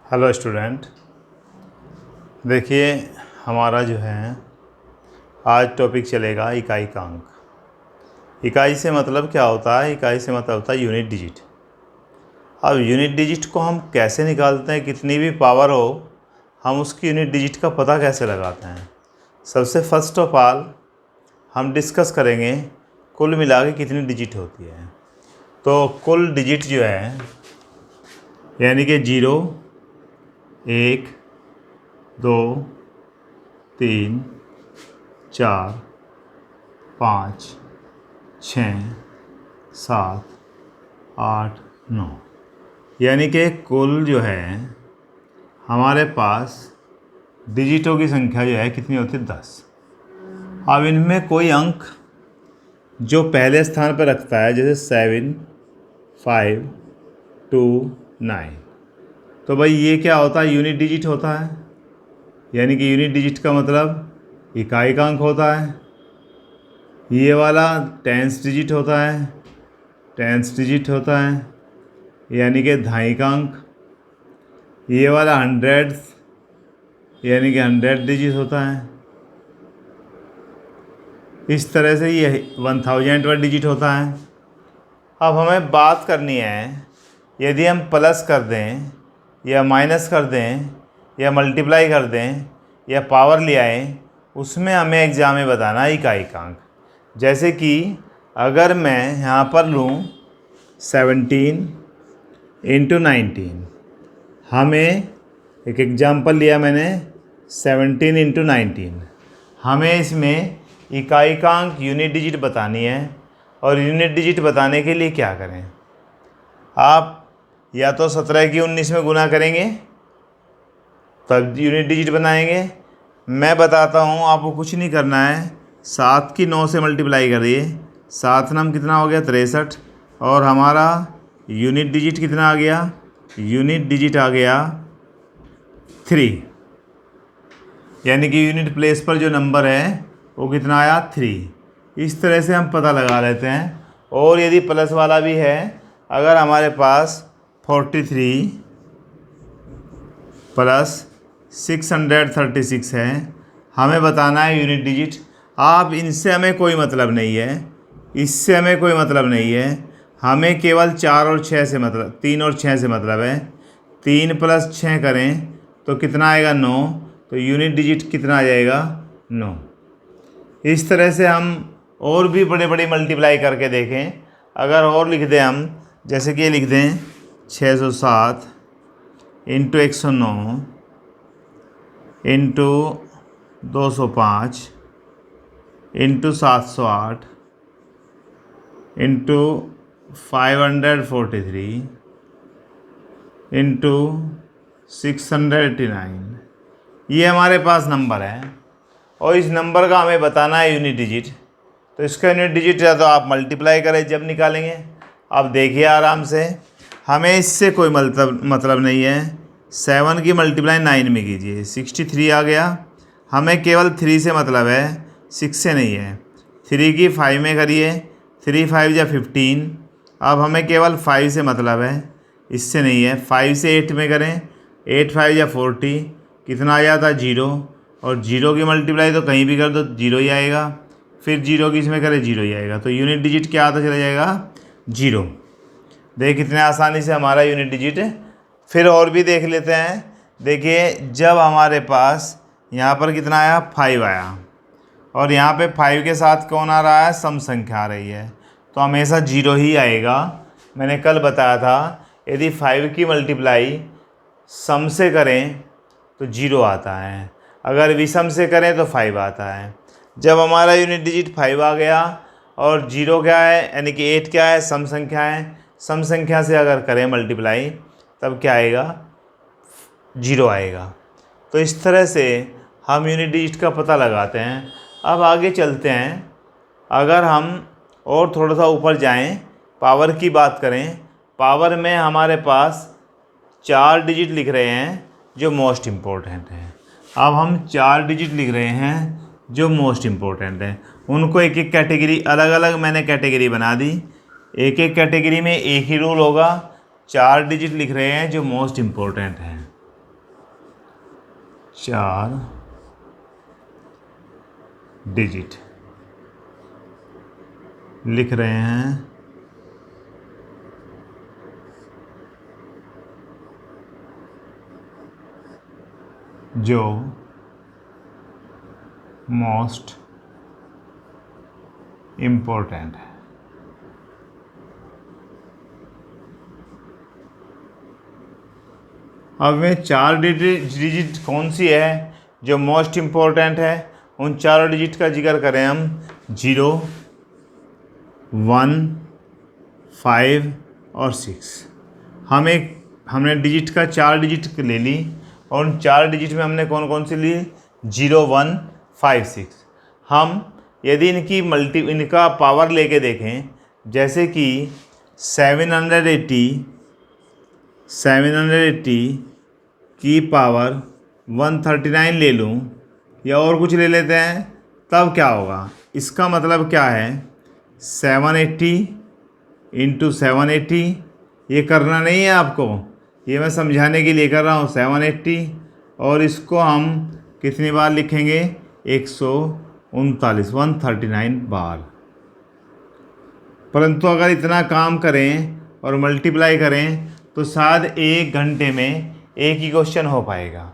Hello student, देखिए हमारा जो है आज टॉपिक चलेगा इकाई का अंक। इकाई से मतलब क्या होता है? इकाई से मतलब होता है यूनिट डिजिट। अब यूनिट डिजिट को हम कैसे निकालते हैं? कितनी भी पावर हो हम उसकी यूनिट डिजिट का पता कैसे लगाते हैं? सबसे फर्स्ट ऑफ ऑल हम डिस्कस करेंगे कुल मिला के कितनी डिजिट होती है। तो कुल डिजिट जो है यानी कि 0, 1, 2, 3, 4, 5, 6, 7, 8, 9 यानी कि कुल जो है हमारे पास डिजिटों की संख्या जो है कितनी होती है? 10। अब इनमें कोई अंक जो पहले स्थान पर रखता है जैसे 7, 5, 2, 9, तो भाई ये क्या होता है? यूनिट डिजिट होता है। यानी कि यूनिट डिजिट का मतलब इकाई का अंक होता है। ये वाला टेंस डिजिट होता है, टेंस डिजिट होता है यानी कि दहाई का अंक। ये वाला हंड्रेड्स यानी कि 100 डिजिट होता है। इस तरह से ये 1000वां डिजिट होता है। अब हमें बात करनी है, यदि हम प्लस कर दें या माइनस कर दें या मल्टीप्लाई कर दें या पावर ले आएँ, उसमें हमें एग्ज़ाम में बताना है इकाई का अंक। जैसे कि अगर मैं यहाँ पर लूँ 17 × 19, हमें एक एग्जाम्पल लिया मैंने 17 × 19, हमें इसमें इकाई का अंक यूनिट डिजिट बतानी है। और यूनिट डिजिट बताने के लिए क्या करें? आप या तो 17 की 19 में गुना करेंगे तब यूनिट डिजिट बनाएंगे। मैं बताता हूँ, आपको कुछ नहीं करना है। 7 की 9 से मल्टीप्लाई करिए, 7 नाम कितना हो गया? 63। और हमारा यूनिट डिजिट कितना आ गया? यूनिट डिजिट आ गया 3। यानी कि यूनिट प्लेस पर जो नंबर है वो कितना आया? 3। इस तरह से हम पता लगा लेते हैं। और यदि प्लस वाला भी है, अगर हमारे पास 43 प्लस 636 है, हमें बताना है यूनिट डिजिट। आप इनसे हमें कोई मतलब नहीं है, इससे हमें कोई मतलब नहीं है। हमें केवल 4 और 6 से मतलब 3 और 6 से मतलब है। 3 + 6 करें तो कितना आएगा? 9। तो यूनिट डिजिट कितना आ जाएगा? 9। इस तरह से हम और भी बड़े बड़े मल्टीप्लाई करके देखें। अगर और लिख दें हम, जैसे कि ये लिख दें 607 × 109 × 205 × 708 × 543 × 689, ये हमारे पास नंबर है। और इस नंबर का हमें बताना है यूनिट डिजिट। तो इसका यूनिट डिजिट है तो आप मल्टीप्लाई करें जब निकालेंगे। अब देखिए आराम से, हमें इससे कोई मतलब नहीं है। 7 की मल्टीप्लाई 9 में कीजिए, 63 आ गया। हमें केवल 3 से मतलब है, 6 से नहीं है। 3 की 5 में करिए, 3 × 5 = 15। अब हमें केवल 5 से मतलब है, इससे नहीं है। 5 से 8 में करें, 8 × 5 = 40। कितना आ जाता? 0। और 0 की मल्टीप्लाई तो कहीं भी कर दो 0 ही आएगा। फिर 0 की इसमें करें 0 ही आएगा। तो यूनिट डिजिट क्या आता चला जाएगा? 0। देख कितने आसानी से हमारा यूनिट डिजिट। फिर और भी देख लेते हैं। देखिए जब हमारे पास यहाँ पर कितना आया? 5 आया। और यहाँ पे 5 के साथ कौन आ रहा है? सम संख्या आ रही है, तो हमेशा 0 ही आएगा। मैंने कल बताया था, यदि 5 की मल्टीप्लाई सम से करें तो 0 आता है, अगर विषम से करें तो 5 आता है। जब हमारा यूनिट डिजिट 5 आ गया और 0 क्या है, यानी कि 8 क्या है? सम संख्या है। सम संख्या से अगर करें मल्टीप्लाई तब क्या आएगा? 0 आएगा। तो इस तरह से हम यूनिट डिजिट का पता लगाते हैं। अब आगे चलते हैं। अगर हम और थोड़ा सा ऊपर जाएं, पावर की बात करें, पावर में हमारे पास 4 डिजिट लिख रहे हैं जो मोस्ट इम्पोर्टेंट हैं। अब हम 4 डिजिट लिख रहे हैं जो मोस्ट इम्पोर्टेंट हैं। उनको एक एक कैटेगरी, अलग अलग मैंने कैटेगरी बना दी। एक एक कैटेगरी में एक ही रूल होगा। 4 डिजिट लिख रहे हैं जो मोस्ट इम्पोर्टेंट हैं। 4 डिजिट लिख रहे हैं। जो मोस्ट इम्पोर्टेंट है। अब में 4 डिजिट कौन सी है जो मोस्ट इम्पोर्टेंट है, उन चारों डिजिट का जिक्र करें हम। 0, 1, 5 और 6। हमने डिजिट का 4 डिजिट ले ली और उन 4 डिजिट में हमने कौन कौन सी ली? 0, 1, 5, 6। हम यदि इनका पावर लेके देखें, जैसे कि 780 की पावर 139 ले लूँ या और कुछ ले लेते हैं, तब क्या होगा? इसका मतलब क्या है? 780 इंटू 780। ये करना नहीं है आपको, ये मैं समझाने के लिए कर रहा हूँ। 780 और इसको हम कितनी बार लिखेंगे? 139, 139 बार। परंतु अगर इतना काम करें और मल्टीप्लाई करें तो शायद 1 घंटे में एक ही क्वेश्चन हो पाएगा।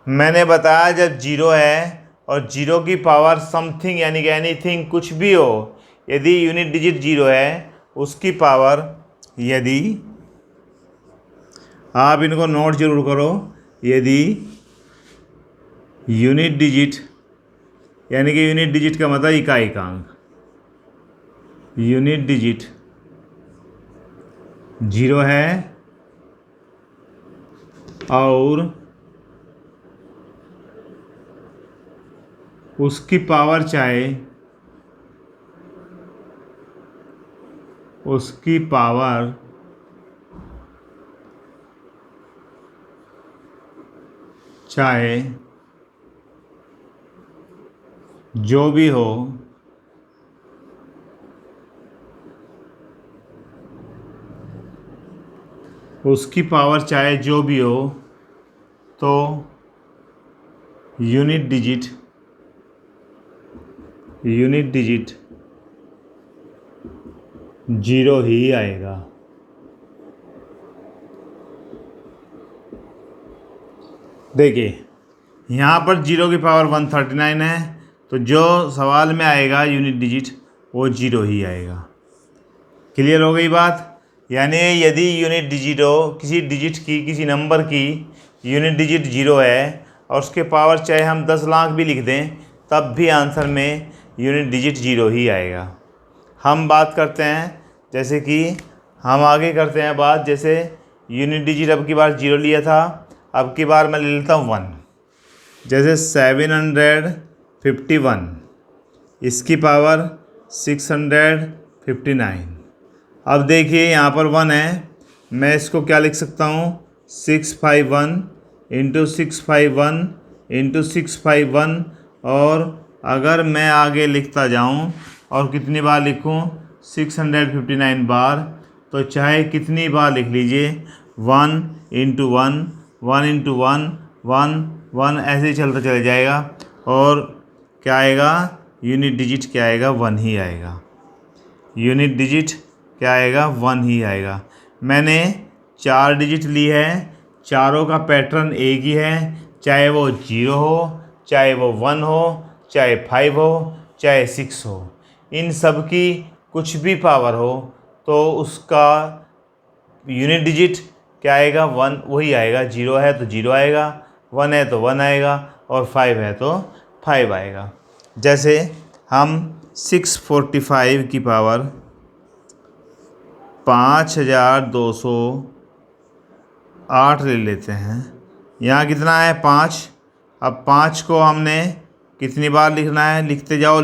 मैंने बताया जब 0 है और 0 की पावर समथिंग यानी कि एनीथिंग कुछ भी हो, यदि यूनिट डिजिट 0 है, उसकी पावर, यदि आप इनको नोट जरूर करो, यदि यूनिट डिजिट यानी कि यूनिट डिजिट का मतलब इकाइकांक, यूनिट डिजिट 0 है और उसकी पावर चाहे जो भी हो, उसकी पावर चाहे जो भी हो, तो यूनिट डिजिट 0 ही आएगा। देखिए यहाँ पर 0 की पावर 139 है, तो जो सवाल में आएगा यूनिट डिजिट वो 0 ही आएगा। क्लियर हो गई बात? यानी यदि यूनिट डिजिट हो, किसी डिजिट की, किसी नंबर की यूनिट डिजिट 0 है और उसके पावर चाहे हम 10 लाख भी लिख दें, तब भी आंसर में यूनिट डिजिट 0 ही आएगा। हम बात करते हैं, जैसे कि हम आगे करते हैं बात, जैसे यूनिट डिजिट अब की बार 0 लिया था, अब की बार मैं ले लेता हूँ 1। जैसे 751, इसकी पावर 659। अब देखिए यहाँ पर 1 है, मैं इसको क्या लिख सकता हूँ? 651 इंटू 651 इंटू 651। और अगर मैं आगे लिखता जाऊँ और कितनी बार लिखूँ? 659 बार। तो चाहे कितनी बार लिख लीजिए, 1 इंटू 1, 1 इंटू 1, 1, 1 ऐसे ही चलता चला जाएगा। और क्या आएगा? यूनिट डिजिट क्या आएगा? 1 ही आएगा। यूनिट डिजिट क्या आएगा? 1 ही आएगा। मैंने 4 डिजिट ली है, चारों का पैटर्न एक ही है, चाहे वो 0 हो, चाहे वो 1 हो, चाहे 5 हो, चाहे 6 हो। इन सब की कुछ भी पावर हो तो उसका यूनिट डिजिट क्या आएगा? 1 वही आएगा। 0 है तो 0 आएगा, 1 है तो 1 आएगा और 5 है तो 5 आएगा। जैसे हम 645 की पावर 5208 ले लेते हैं। यहाँ कितना है? 5। अब 5 को हमने कितनी बार लिखना है? लिखते जाओ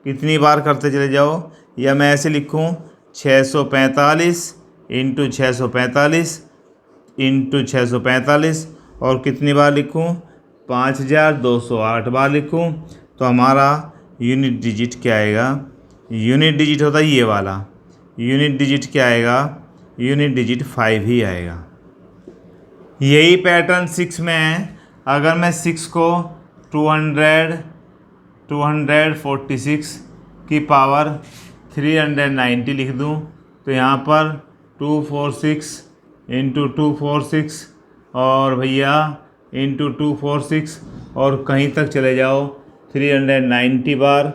कितनी बार करते चले जाओ। या मैं ऐसे लिखूँ 645 इंटू 645 इंटू 645 और कितनी बार लिखूँ? 5208 बार लिखूँ। तो हमारा यूनिट डिजिट क्या आएगा? यूनिट डिजिट होता है ये वाला, यूनिट डिजिट क्या आएगा? यूनिट डिजिट 5 ही आएगा। यही पैटर्न 6 में है। अगर मैं 6 को 246 की पावर 390 लिख दूं तो यहाँ पर 246 इंटू 246 और भैया इंटू 246 और कहीं तक चले जाओ 390 बार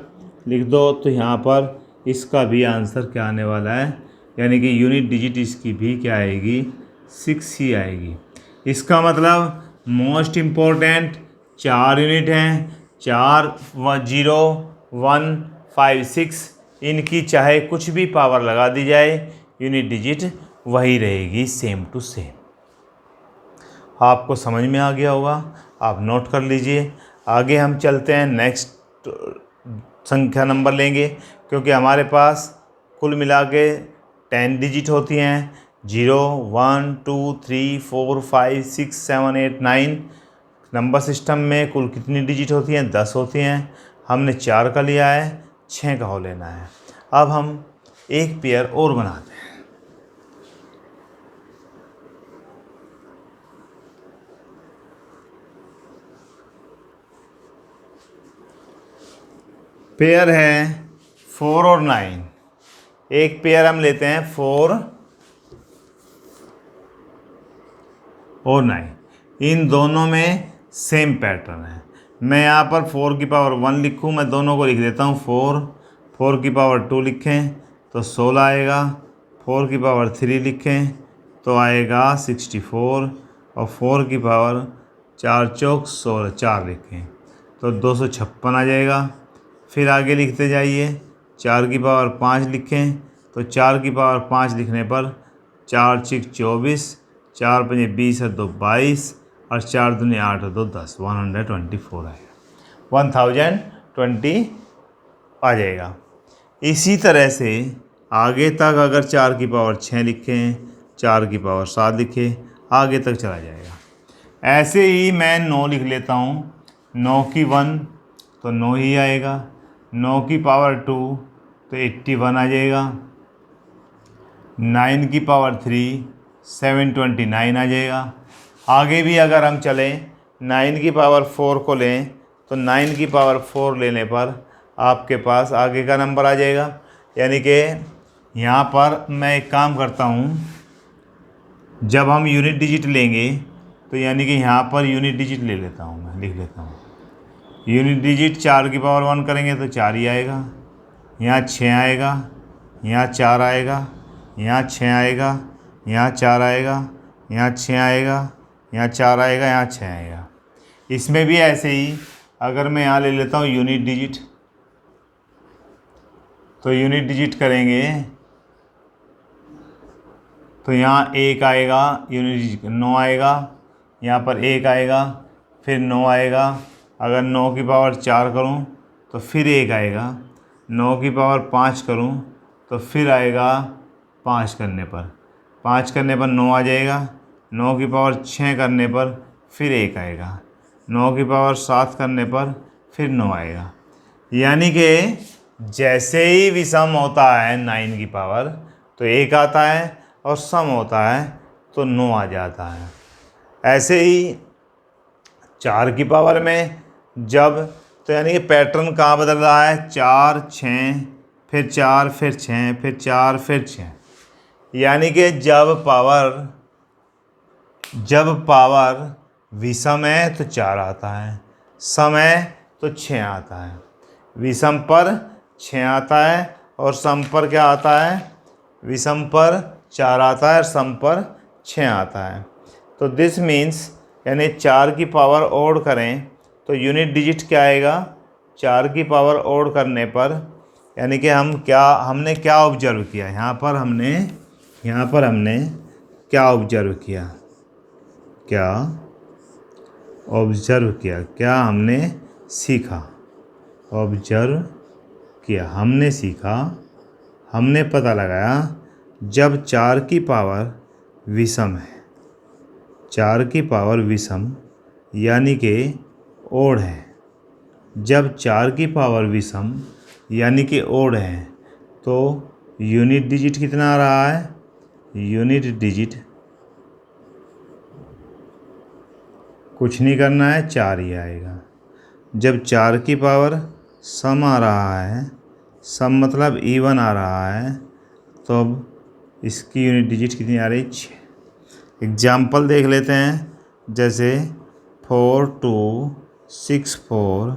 लिख दो तो यहाँ पर इसका भी आंसर क्या आने वाला है, यानी कि यूनिट डिजिट इसकी भी क्या आएगी, 6 ही आएगी। इसका मतलब मोस्ट इम्पोर्टेंट 4 यूनिट हैं, 4 0 1 5 6, इनकी चाहे कुछ भी पावर लगा दी जाए यूनिट डिजिट वही रहेगी, सेम टू सेम। आपको समझ में आ गया होगा, आप नोट कर लीजिए। आगे हम चलते हैं, नेक्स्ट संख्या नंबर लेंगे, क्योंकि हमारे पास कुल मिला के 10 डिजिट होती हैं। 0 1 2 3 4 5 6 7 8 9 नंबर सिस्टम में कुल कितनी डिजिट होती हैं, 10 होती हैं। हमने 4 का लिया है, 6 का हो लेना है। अब हम एक पेयर और बनाते हैं। पेयर है 4 और 9। एक पेयर हम लेते हैं 4 और 9, इन दोनों में सेम पैटर्न है। मैं यहाँ पर 4 की पावर 1 लिखूँ, मैं दोनों को लिख देता हूँ 4 की पावर 2 लिखें तो 16 आएगा, 4 की पावर 3 लिखें तो आएगा 64 और 4 की पावर 4 चौक 16 4 लिखें तो 256 आ जाएगा। फिर आगे लिखते जाइए, 4 की पावर 5 लिखें तो 4 की पावर 5 लिखने पर 4 6 24, 4 5 20 और 2 22 और 4 दूनी 8 और 2 10, 124 आएगा, 1020 आ जाएगा। इसी तरह से आगे तक अगर 4 की पावर 6 लिखें, 4 की पावर 7 लिखें, आगे तक चला जाएगा। ऐसे ही मैं 9 लिख लेता हूँ, 9 की 1 तो 9 ही आएगा, 9 की पावर 2 तो 81 आ जाएगा, 9 की पावर 3 729 आ जाएगा। आगे भी अगर हम चलें, 9 की पावर 4 को लें तो 9 की पावर 4 लेने पर आपके पास आगे का नंबर आ जाएगा। यानी कि यहाँ पर मैं एक काम करता हूँ, जब हम यूनिट डिजिट लेंगे तो यानी कि यहाँ पर यूनिट डिजिट ले लेता हूँ, मैं लिख लेता हूँ। यूनिट डिजिट 4 की पावर 1 करेंगे तो 4 ही आएगा, यहाँ 6 आएगा, यहाँ 4 आएगा, यहाँ 6 आएगा, यहाँ 4 आएगा, यहाँ 6 आएगा, यहाँ 4 आएगा, यहाँ 6 आएगा। इसमें भी ऐसे ही अगर मैं यहाँ ले लेता हूँ यूनिट डिजिट, तो यूनिट डिजिट करेंगे तो यहाँ 1 आएगा, यूनिट डिजिट 9 आएगा, यहाँ पर 1 आएगा, फिर 9 आएगा। अगर 9 की पावर 4 करूँ तो फिर 1 आएगा, 9 की पावर 5 करूँ तो फिर आएगा 5 करने पर, 5 करने पर 9 आ जाएगा, 9 की पावर 6 करने पर फिर 1 आएगा, 9 की पावर 7 करने पर फिर 9 आएगा। यानी कि जैसे ही विषम होता है 9 की पावर तो 1 आता है और सम होता है तो 9 आ जाता है। ऐसे ही 4 की पावर में जब, तो यानी कि पैटर्न कहाँ बदल रहा है, 4 6 फिर 4 फिर 6 फिर 4 फिर 6, यानी कि जब पावर विषम है तो 4 आता है, सम है तो 6 आता है। विषम पर 6 आता है और सम पर क्या आता है, विषम पर 4 आता है और सम पर 6 आता है। तो दिस मीन्स यानी 4 की पावर ओड करें तो यूनिट डिजिट क्या आएगा, 4 की पावर ओड करने पर, यानी कि हमने क्या ऑब्जर्व किया, यहाँ पर हमने क्या ऑब्जर्व किया, क्या हमने सीखा, ऑब्जर्व किया, हमने सीखा, हमने पता लगाया जब 4 की पावर विषम है, 4 की पावर विषम यानी कि ओड है, जब 4 की पावर विषम यानी कि ओड है तो यूनिट डिजिट कितना आ रहा है, यूनिट डिजिट कुछ नहीं करना है, 4 ही आएगा। जब 4 की पावर सम आ रहा है, सम मतलब इवन आ रहा है, तो अब इसकी यूनिट डिजिट कितनी आ रही है? 6। एग्जाम्पल देख लेते हैं, जैसे 4 2 6 4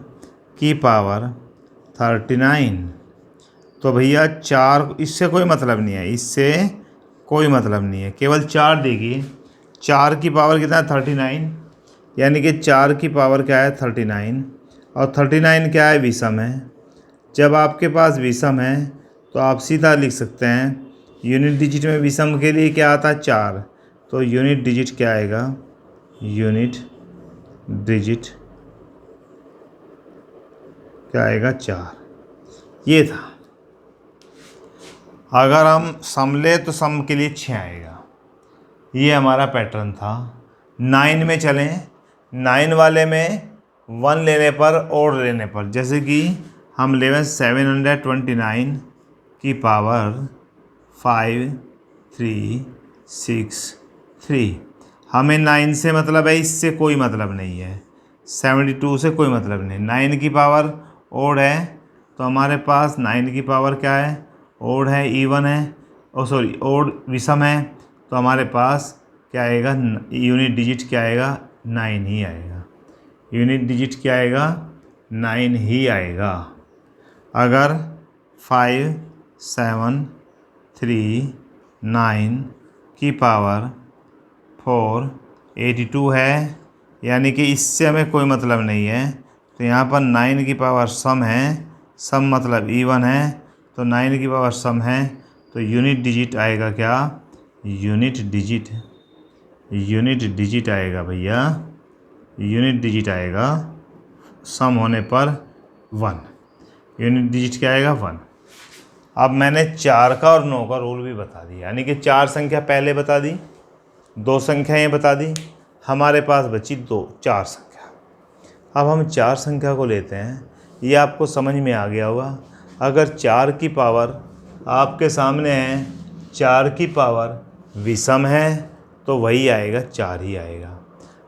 की पावर 39। तो भैया 4, इससे कोई मतलब नहीं है, इससे कोई मतलब नहीं है, केवल 4 देगी। 4 की पावर कितना है? 39, यानी कि 4 की पावर क्या है? 39। और 39 क्या है? विषम है। जब आपके पास विषम है तो आप सीधा लिख सकते हैं, यूनिट डिजिट में विषम के लिए क्या आता है? 4। तो यूनिट डिजिट क्या आएगा? यूनिट डिजिट क्या आएगा? 4। ये था। अगर हम सम ले तो सम के लिए 6 आएगा। ये हमारा पैटर्न था। 9 में चलें। 9 वाले में 1 लेने पर और लेने पर, जैसे कि हम 729 की पावर 5 3 6 3। हमें 9 से मतलब है, इससे कोई मतलब नहीं है। 72 से कोई मतलब नहीं। 9 की पावर ओड है, तो हमारे पास 9 की पावर क्या है? ओड है, इवन है, ओ सॉरी ओड विषम है, तो हमारे पास क्या आएगा? यूनिट डिजिट क्या आएगा? 9 ही आएगा। यूनिट डिजिट क्या आएगा? 9 ही आएगा। अगर 5 7 3 9 की पावर 4 82 है, यानी कि इससे हमें कोई मतलब नहीं है, तो यहाँ पर 9 की पावर सम है, सम मतलब इवन है, तो 9 की पावर सम है, तो यूनिट डिजिट आएगा क्या? यूनिट डिजिट आएगा भैया, यूनिट डिजिट आएगा सम होने पर 1। यूनिट डिजिट क्या आएगा? 1। अब मैंने 4 का और 9 का रूल भी बता दिया, यानी कि 4 संख्या पहले बता दी, 2 संख्याएँ बता दी, हमारे पास बची 4 संख्या। अब हम 4 संख्या को लेते हैं। ये आपको समझ में आ गया होगा। अगर 4 की पावर आपके सामने है, 4 की पावर विषम है, तो वही आएगा, 4 ही आएगा।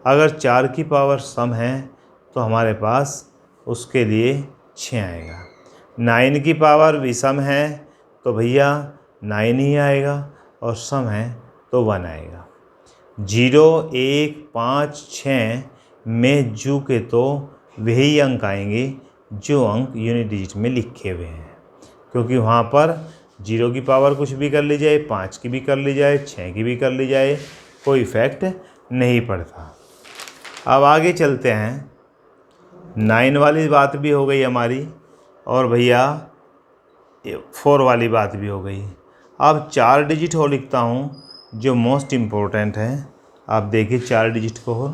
अगर 4 की पावर सम है तो हमारे पास उसके लिए 6 आएगा। 9 की पावर विषम है तो भैया 9 ही आएगा, और सम है तो 1 आएगा। 0 1 5 6 में जू के तो वही अंक आएंगे जो अंक यूनिट डिजिट में लिखे हुए हैं, क्योंकि वहाँ पर 0 की पावर कुछ भी कर ली जाए, 5 की भी कर ली जाए, 6 की भी कर ली जाए, कोई इफेक्ट नहीं पड़ता। अब आगे चलते हैं। 9 वाली बात भी हो गई हमारी, और भैया 4 वाली बात भी हो गई। अब 4 डिजिट हो लिखता हूँ, जो मोस्ट इम्पोर्टेंट है। आप देखिए 4 डिजिट को हो,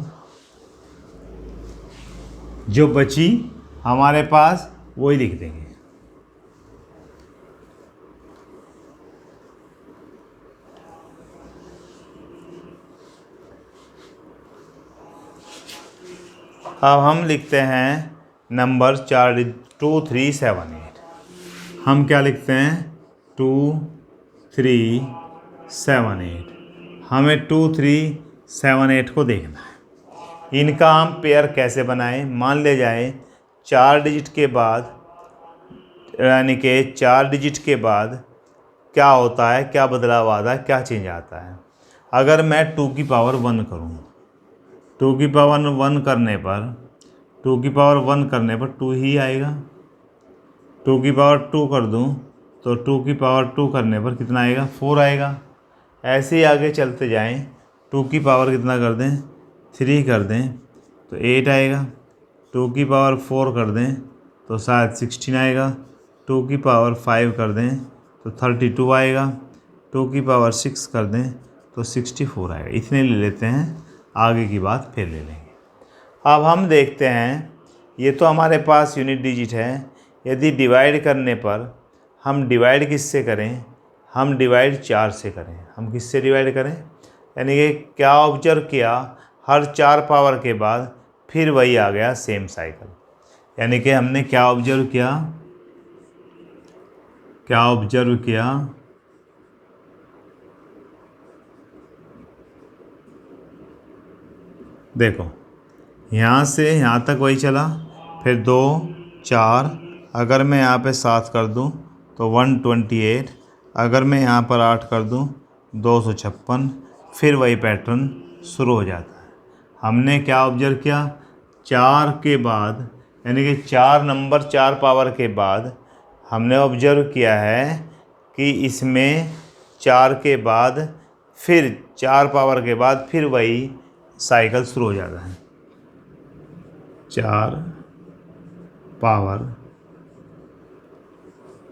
जो बची हमारे पास वही लिख देंगे। अब हम लिखते हैं नंबर 4 2 3 7 8। हम क्या लिखते हैं? 2 3 7 8। हमें 2 3 7 8 को देखना है। इनका हम पेयर कैसे बनाएं? मान ले जाए 4 डिजिट के बाद, यानी कि 4 डिजिट के बाद क्या होता है, क्या बदलाव आता है, क्या चेंज आता है। अगर मैं 2 की पावर 1 करूँ, 2 की पावर 1 करने पर 2 की पावर 1 करने पर 2 ही आएगा। 2 की पावर 2 कर दूं तो 2 की पावर 2 करने पर कितना आएगा? 4 आएगा। ऐसे ही आगे चलते जाएं। 2 की पावर कितना कर दें? 3 कर दें तो 8 आएगा। 2 की पावर 4 कर दें तो शायद 16 आएगा। 2 की पावर 5 कर दें तो 32 आएगा। 2 की पावर 6 कर दें तो 64 आएगा। इतने ले लेते हैं, आगे की बात फिर ले लेंगे। अब हम देखते हैं, ये तो हमारे पास यूनिट डिजिट है। यदि डिवाइड करने पर हम डिवाइड किससे करें? हम डिवाइड 4 से करें। हम किससे डिवाइड करें? यानी कि क्या ऑब्जर्व किया, हर 4 पावर के बाद फिर वही आ गया, सेम साइकिल। यानी कि हमने क्या ऑब्जर्व किया? क्या ऑब्जर्व किया? देखो, यहाँ से यहाँ तक वही चला, फिर 2 4, अगर मैं यहाँ पे 7 कर दूँ तो 128, अगर मैं यहाँ पर 8 कर दूँ 256, फिर वही पैटर्न शुरू हो जाता है। हमने क्या ऑब्जर्व किया, 4 के बाद यानी कि 4 नंबर 4 पावर के बाद हमने ऑब्जर्व किया है कि इसमें 4 के बाद फिर 4 पावर के बाद फिर वही साइकिल शुरू हो जाता है। 4 पावर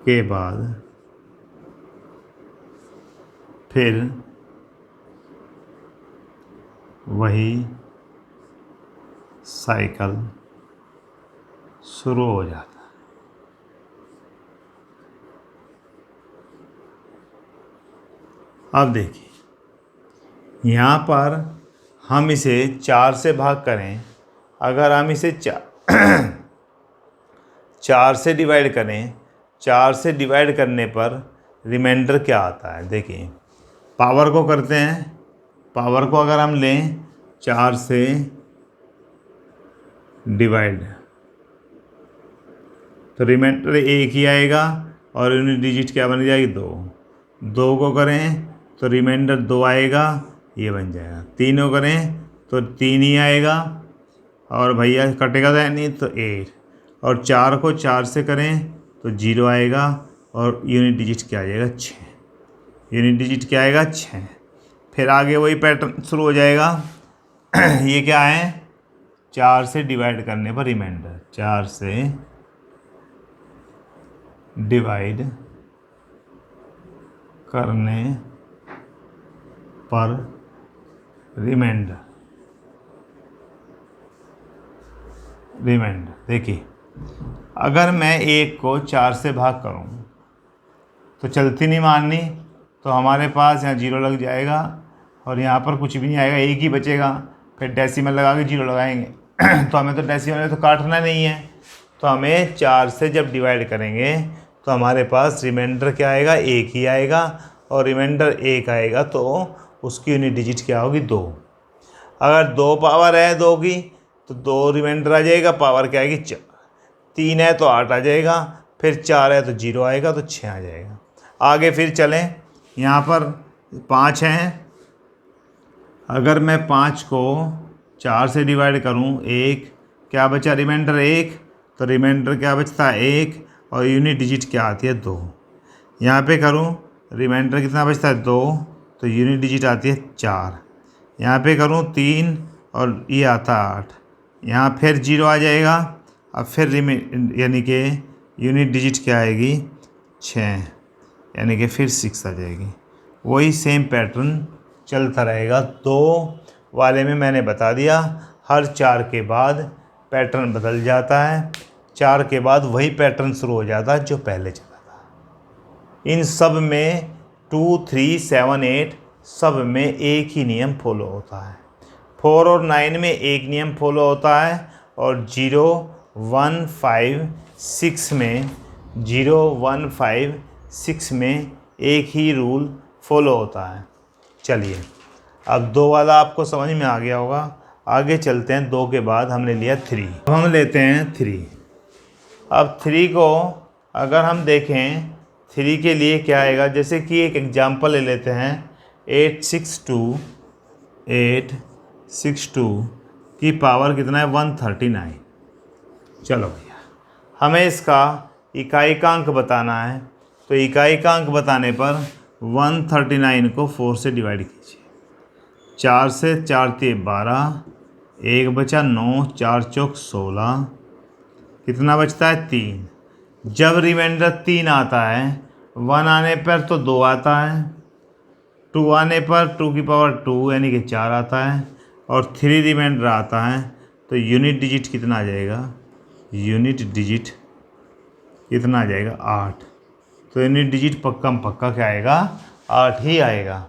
के बाद फिर वही साइकिल शुरू हो जाता है। अब देखिए यहाँ पर हम इसे 4 से भाग करें, अगर हम इसे 4 से डिवाइड करें, 4 से डिवाइड करने पर रिमाइंडर क्या आता है। देखिए पावर को करते हैं, पावर को अगर हम लें 4 से डिवाइड तो रिमाइंडर 1 ही आएगा और यूनिट डिजिट क्या बन जाएगी 2। 2 को करें तो रिमाइंडर 2 आएगा, ये बन जाएगा। 3 को करें तो 3 ही आएगा और भैया कटेगा तो नहीं तो 8, और 4 को 4 से करें तो 0 आएगा और यूनिट डिजिट क्या आ जाएगा 6। यूनिट डिजिट क्या आएगा 6। फिर आगे वही पैटर्न शुरू हो जाएगा। ये क्या है, 4 से डिवाइड करने पर रिमाइंडर, 4 से डिवाइड करने पर रिमाइंडर। देखिए अगर मैं 1 को 4 से भाग करूं तो चलती नहीं माननी, तो हमारे पास यहाँ 0 लग जाएगा और यहाँ पर कुछ भी नहीं आएगा, 1 ही बचेगा। फिर डेसिमल लगा के 0 लगाएंगे तो हमें तो डेसिमल तो काटना नहीं है, तो हमें 4 से जब डिवाइड करेंगे तो हमारे पास रिमाइंडर क्या आएगा 1 ही आएगा, और रिमाइंडर 1 आएगा तो उसकी यूनिट डिजिट क्या होगी 2। अगर 2 पावर है 2 की तो 2 रिमाइंडर आ जाएगा, पावर क्या आएगी 4। 3 है तो 8 आ जाएगा, फिर 4 है तो 0 आएगा तो 6 आ जाएगा। आगे फिर चलें, यहाँ पर 5 हैं, अगर मैं 5 को 4 से डिवाइड करूँ, 1 क्या बचा रिमाइंडर 1, तो रिमाइंडर क्या बचता है 1 और यूनिट डिजिट क्या आती है 2। यहाँ पे करूँ रिमाइंडर कितना बचता है 2, तो यूनिट डिजिट आती है 4। यहाँ पे करूँ 3 और ये आता है 8, यहाँ फिर 0 आ जाएगा। अब फिर यानी कि यूनिट डिजिट क्या आएगी 6, यानी कि फिर 6 आ जाएगी। वही सेम पैटर्न चलता रहेगा। 2 वाले में मैंने बता दिया, हर 4 के बाद पैटर्न बदल जाता है, 4 के बाद वही पैटर्न शुरू हो जाता है जो पहले चला था। इन सब में 2, 3, 7, 8 सब में एक ही नियम फॉलो होता है। 4 और 9 में एक नियम फॉलो होता है, और 0, 1, 5, 6 में 0, 1, 5, 6 में एक ही रूल फॉलो होता है। चलिए अब 2 वाला आपको समझ में आ गया होगा। आगे चलते हैं। 2 के बाद हमने लिया 3, अब हम लेते हैं 3। अब 3 को अगर हम देखें, 3 के लिए क्या आएगा, जैसे कि एक एग्जांपल ले लेते हैं। 862 की पावर कितना है 139। चलो भैया हमें इसका इकाईकांक बताना है, तो इकाईकांक बताने पर 139 को 4 से डिवाइड कीजिए। 4 से 4 × 12, 1 बचा 9, 4 चौक 16, कितना बचता है 3। जब रिमाइंडर 3 आता है, 1 आने पर तो 2 आता है, 2 आने पर 2 की पावर 2 यानी कि 4 आता है, और 3 रिमाइंडर आता है, तो यूनिट डिजिट कितना आ जाएगा, यूनिट डिजिट कितना आ जाएगा 8। तो यूनिट डिजिट पक्का पक्का क्या आएगा 8 ही आएगा।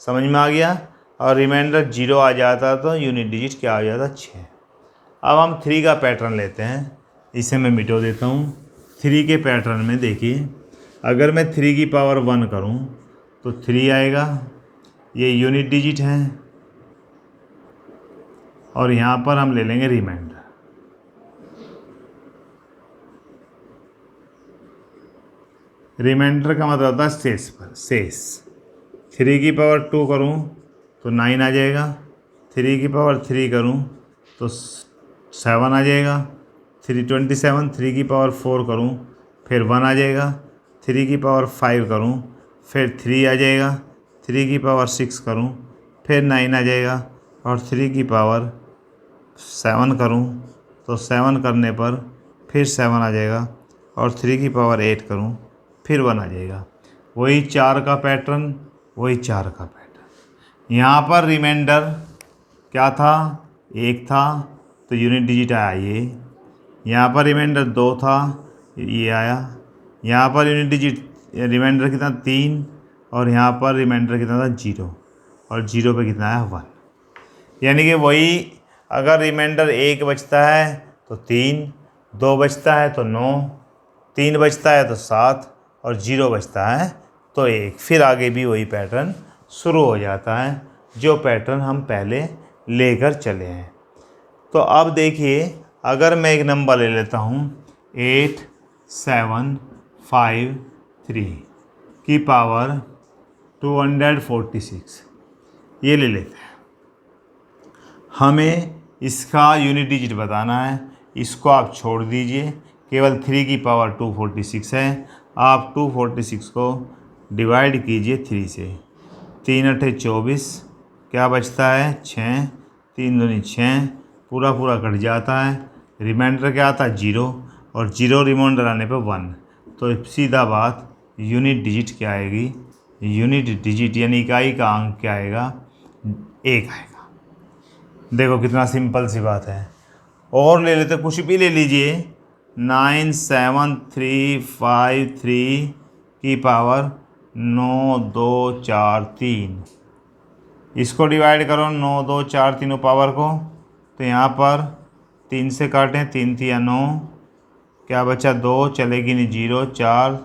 समझ में आ गया। और रिमाइंडर 0 आ जाता तो यूनिट डिजिट क्या आ जाता 6। अब हम 3 का पैटर्न लेते हैं, इसे मैं मिटो देता हूँ। 3 के पैटर्न में देखिए, अगर मैं 3 की पावर 1 करूँ तो 3 आएगा, ये यूनिट डिजिट है। और यहाँ पर हम ले लेंगे रिमाइंडर। रिमाइंडर का मतलब होता है शेष पर, शेष। 3 की पावर 2 करूँ तो 9 आ जाएगा, 3 की पावर 3 करूँ तो 7 आ जाएगा, 327, 3 की पावर 4 करूँ फिर 1 आ जाएगा, 3 की पावर 5 करूँ फिर 3 आ जाएगा, 3 की पावर 6 करूँ फिर 9 आ जाएगा, और 3 की पावर 7 करूँ तो 7 करने पर फिर 7 आ जाएगा, और 3 की पावर 8 करूँ फिर 1 आ जाएगा। वही 4 का पैटर्न, वही 4 का पैटर्न। यहाँ पर रिमाइंडर क्या था, 1 था तो यूनिट डिजिट आया ये। यहाँ पर रिमाइंडर 2 था, ये आया। यहाँ पर यूनिट डिजिट रिमाइंडर कितना 3, और यहाँ पर रिमाइंडर कितना था 0, और 0 पे कितना आया 1। यानी कि वही अगर रिमाइंडर 1 बचता है तो 3, 2 बचता है तो 9, 3 बचता है तो 7, और 0 बचता है तो 1। फिर आगे भी वही पैटर्न शुरू हो जाता है जो पैटर्न हम पहले लेकर चले हैं। तो अब देखिए, अगर मैं एक नंबर ले लेता हूँ 8 7 5 3 की पावर 246, ये ले लेते हैं। हमें इसका यूनिट डिजिट बताना है, इसको आप छोड़ दीजिए, केवल 3 की पावर 246 है। आप 246 को डिवाइड कीजिए 3 से, 3 अठे 24, क्या बचता है 6, 3 दूनी 6, पूरा पूरा कट जाता है। रिमाइंडर क्या आता है 0, और 0 रिमाइंडर आने पे 1, तो सीधा बात यूनिट डिजिट क्या आएगी, यूनिट डिजिट यानी इकाई का अंक क्या आएगा, 1 आएगा। देखो कितना सिंपल सी बात है। और ले लेते, कुछ भी ले लीजिए, 9 7 3 5 3 की पावर 9 2 4 3, इसको डिवाइड करो 9 2 4 तीनों पावर को, तो यहाँ पर 3 से काटें, 3 3 9, क्या बचा 2, चलेगी नहीं 0, 4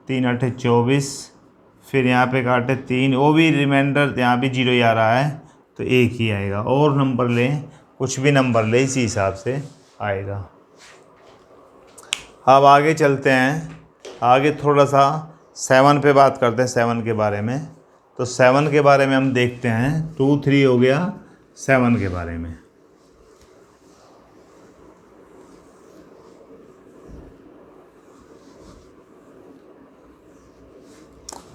3 अठे 24, फिर यहाँ पे काटे 3, वो भी रिमाइंडर यहाँ भी 0 ही आ रहा है तो 1 ही आएगा। और नंबर लें, कुछ भी नंबर लें, इसी हिसाब से आएगा। अब आगे चलते हैं, आगे थोड़ा सा 7 पे बात करते हैं, 7 के बारे में। तो 7 के बारे में हम देखते हैं, 2 3 हो गया, 7 के बारे में।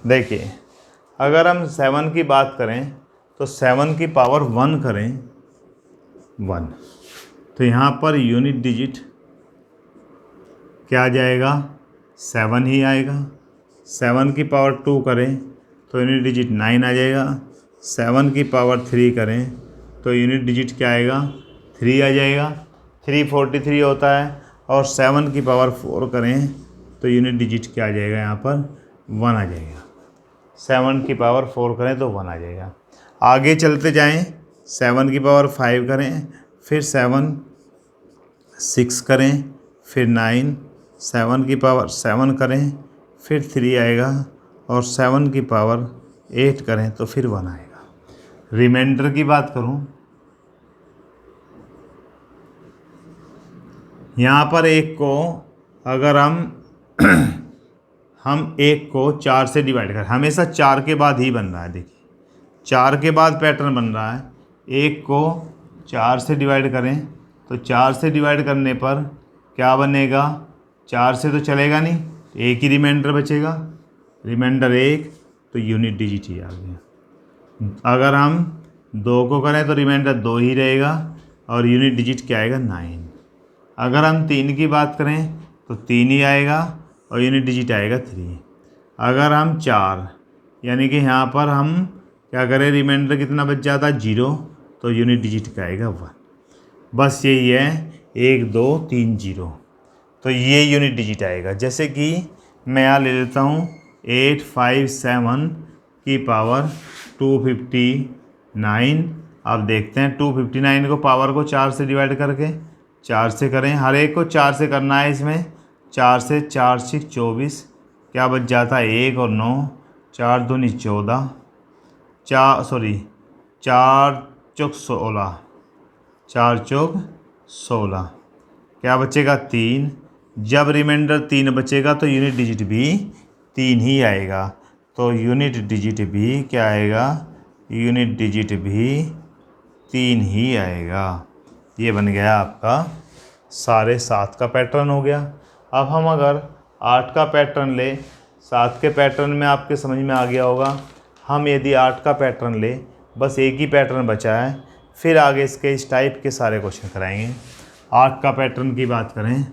देखिए, अगर हम 7 की बात करें तो 7 की पावर 1 करें 1, तो यहाँ पर यूनिट डिजिट क्या आ जाएगा, 7 ही आएगा। 7 की पावर 2 करें तो यूनिट डिजिट 9 आ जाएगा। 7 की पावर 3 करें तो यूनिट डिजिट क्या आएगा, 3 आ जाएगा। 343 होता है। और 7 की पावर 4 करें तो यूनिट डिजिट क्या आ जाएगा, यहाँ पर 1 आ जाएगा। 7 की पावर 4 करें तो 1 आ जाएगा। आगे चलते जाएं, 7 की पावर 5 करें, फिर 7 6 करें, फिर 9, 7 की पावर 7 करें, फिर 3 आएगा, और 7 की पावर 8 करें तो फिर 1 आएगा। रिमाइंडर की बात करूं, यहाँ पर 1 को अगर हम 1 को 4 से डिवाइड करें, हमेशा 4 के बाद ही बन रहा है। देखिए 4 के बाद पैटर्न बन रहा है। 1 को 4 से डिवाइड करें तो 4 से डिवाइड करने पर क्या बनेगा, 4 से तो चलेगा नहीं, 1 ही रिमाइंडर बचेगा, रिमाइंडर 1, तो यूनिट डिजिट ही आ गया। अगर हम 2 को करें तो रिमाइंडर 2 ही रहेगा, और यूनिट डिजिट क्या आएगा 9। अगर हम 3 की बात करें तो 3 ही आएगा, और यूनिट डिजिट आएगा 3। अगर हम 4, यानी कि यहाँ पर हम क्या करें, रिमाइंडर कितना बच जाता है 0, तो यूनिट डिजिट क्या आएगा 1। बस यही है, 1 2 3 0, तो ये यूनिट डिजिट आएगा। जैसे कि मैं यहाँ ले लेता हूँ 8 5 7 की पावर 259। अब देखते हैं 259 को पावर को 4 से डिवाइड करके, 4 से करें, हर एक को 4 से करना है इसमें। 4 से 4 6 24, क्या बच जाता है 1 और 9, 4 दूनी 14, 4 चौक 16, 4 चौक 16, क्या बचेगा 3। जब रिमाइंडर 3 बचेगा तो यूनिट डिजिट भी 3 ही आएगा। तो यूनिट डिजिट भी क्या आएगा, यूनिट डिजिट भी 3 ही आएगा। ये बन गया आपका सारे 7 का पैटर्न हो गया। अब हम अगर 8 का पैटर्न ले, 7 के पैटर्न में आपके समझ में आ गया होगा। हम यदि 8 का पैटर्न ले, बस एक ही पैटर्न बचा है, फिर आगे इसके इस टाइप के सारे क्वेश्चन कराएंगे। 8 का पैटर्न की बात करें,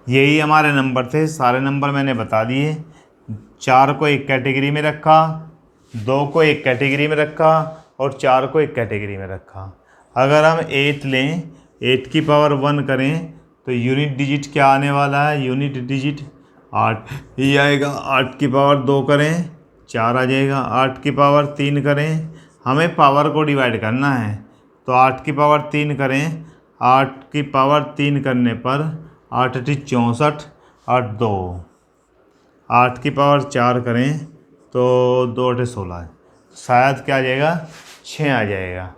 यही हमारे नंबर थे, सारे नंबर मैंने बता दिए। 4 को एक कैटेगरी में रखा, 2 को एक कैटेगरी में रखा और 4 को एक कैटेगरी में रखा। अगर हम 8 लें, 8 की पावर 1 करें तो यूनिट डिजिट क्या आने वाला है, यूनिट डिजिट 8 ही आएगा। 8 की पावर 2 करें 4 आ जाएगा। 8 की पावर 3 करें, हमें पावर को डिवाइड करना है, तो 8 की पावर 3 करें। 8 की पावर 3 करने पर 8 × 64 और 2। 8 की पावर 4 करें तो 2 × 16, शायद क्या आ जाएगा 6 आ जाएगा।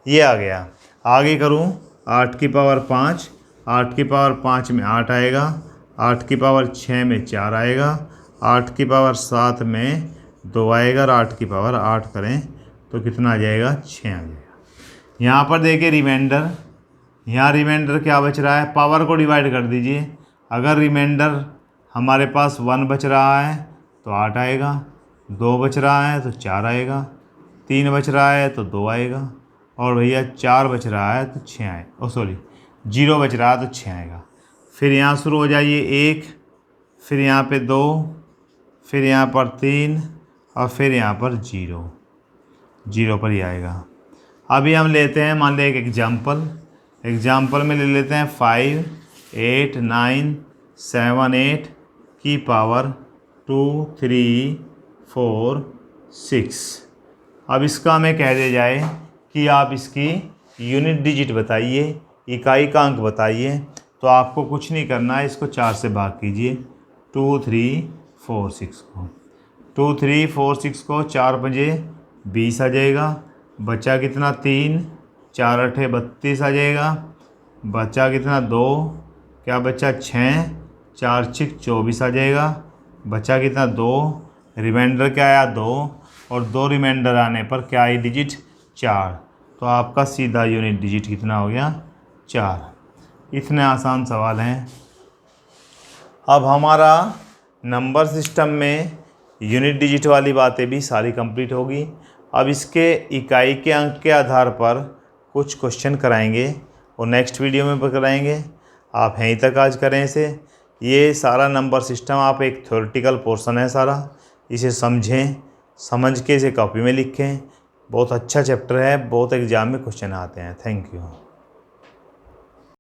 ये आ गया। आगे करूँ 8 की पावर 5, 8 की पावर 5 में 8 आएगा, 8 की पावर 6 में 4 आएगा, 8 की पावर 7 में 2 आएगा और 8 की पावर 8 करें तो कितना आ जाएगा 6 आ जाएगा। यहाँ पर देखिए रिमाइंडर, यहाँ रिमाइंडर क्या बच रहा है, पावर को डिवाइड कर दीजिए। अगर रिमाइंडर हमारे पास 1 बच रहा है तो 8 आएगा, 2 बच रहा है तो 4 आएगा, 3 बच रहा है तो 2 आएगा और भैया 4 बच रहा है तो 6 आए, 0 बच रहा है तो 6 आएगा। फिर यहाँ शुरू हो जाइए 1, फिर यहाँ पे 2, फिर यहाँ पर 3 और फिर यहाँ पर 0 पर ही आएगा। अभी हम लेते हैं, मान लें एक एग्जाम्पल में ले लेते हैं 5, 8, 9, 7, 8 की पावर 2, 3, 4, 6। अब इसका हमें कह दिया जाए कि आप इसकी यूनिट डिजिट बताइए, इकाई का अंक बताइए। तो आपको कुछ नहीं करना है, इसको 4 से भाग कीजिए। 2, 3, 4, 6 को 2, 3, 4, 6 को 4 बजे 20 आ जाएगा। बचा कितना 3, 4 8 32 आ जाएगा। बचा कितना 2, क्या बचा 6, 4 6 24 आ जाएगा। बचा कितना 2, रिमाइंडर क्या आया 2 और 2 रिमाइंडर आने पर क्या आई डिजिट 4। तो आपका सीधा यूनिट डिजिट कितना हो गया 4। इतने आसान सवाल हैं। अब हमारा नंबर सिस्टम में यूनिट डिजिट वाली बातें भी सारी कंप्लीट होगी। अब इसके इकाई के अंक के आधार पर कुछ क्वेश्चन कराएंगे और नेक्स्ट वीडियो में कराएंगे। आप यहीं तक आज करें इसे। ये सारा नंबर सिस्टम आप एक थ्योरेटिकल पोर्शन है सारा, इसे समझें, समझ के इसे कॉपी में लिखें। बहुत अच्छा चैप्टर है, बहुत एग्जाम में क्वेश्चन आते हैं। Thank you.